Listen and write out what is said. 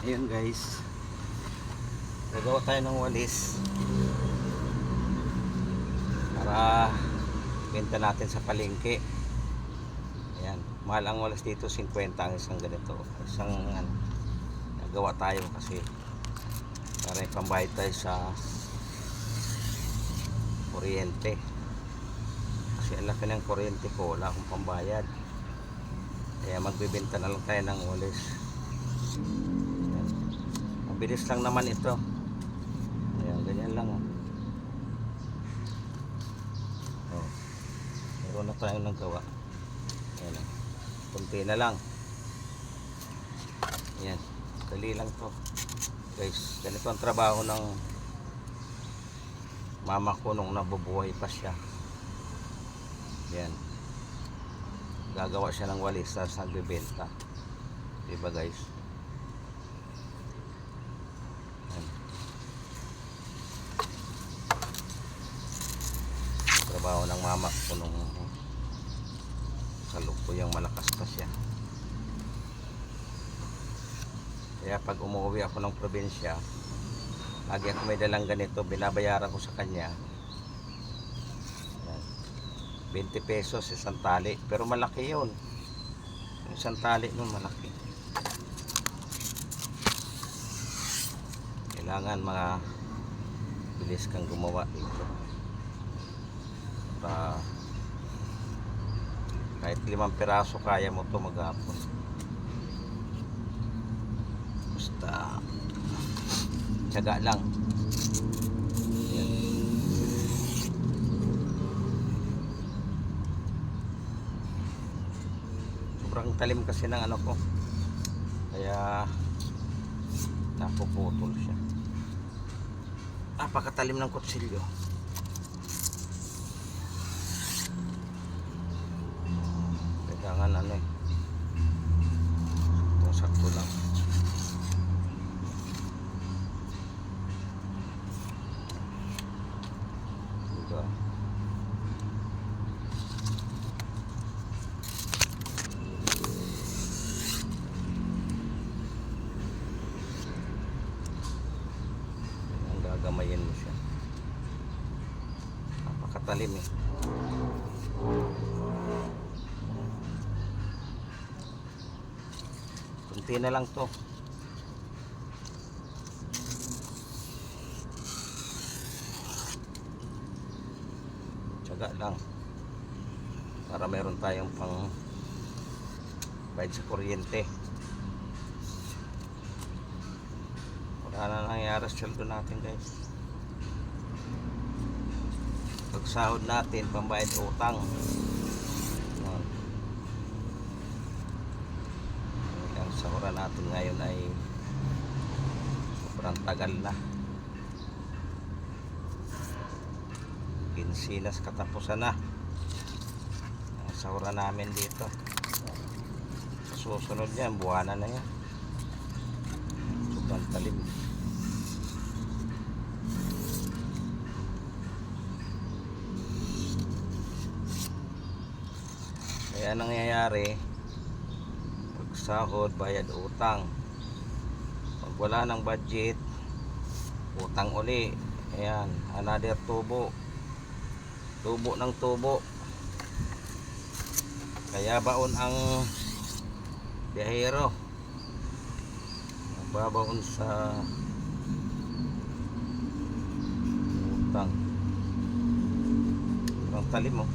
Ayun guys, gagawa tayo ng walis para benta natin sa palengke. Ayan, mahal ang walis dito, 50 ang isang ganito. Isang nagawa tayo kasi para ipambayad tayo sa kuryente. Kasi ang laki ng kuryente ko, wala akong pambayad. Kaya magbibenta na lang tayo ng walis. Ayan. Mabilis lang naman ito. Ayan, ganyan lang. Oh, meron na tayong nagawa. Ayan, kunti na lang. Ayan, dali lang to guys. Ganito ang trabaho ng mama ko nung nabubuhay pa siya. Ayan, gagawa siya ng walis tapos nagbebenta, diba guys? Ayan, trabaho ng mama ko nung kalukuyang malakas pa siya. Kaya pag umuwi ako ng probinsya, lagi ako may dalang ganito, binabayaran ko sa kanya. Ayan, 20 pesos isang tali, pero malaki yun. Isang tali nun malaki. Kailangan mga bilis kang gumawa dito para kahit 5 piraso kaya mo to maghapon. Basta tiyaga lang. Ayan. Sobrang talim kasi ng ano ko, kaya napuputol siya. Napakatalim ng kutsilyo. Kailangan ano eh, sakto lang. Diba? Gagamayin mo siya. Napakatalim eh. Kunti na lang to. Tiyaga lang para meron tayong pang bayad sa kuryente. Wala na nangyari sa sweldo natin guys. Pag sahod natin, pambayad utang. Ang sahuran natin ngayon ay sobrang tagal na. Kinsinas katapusan na ang sahuran namin dito. Sa susunod yan, buwanan na yan. Sobrang talim. Kaya nangyayari, pag sahod, bayad utang. Pag wala ng budget, utang uli. Ayan, another tubo. Tubo ng tubo. Kaya baon ang biyahero. Babaon sa utang. Ang talim mo.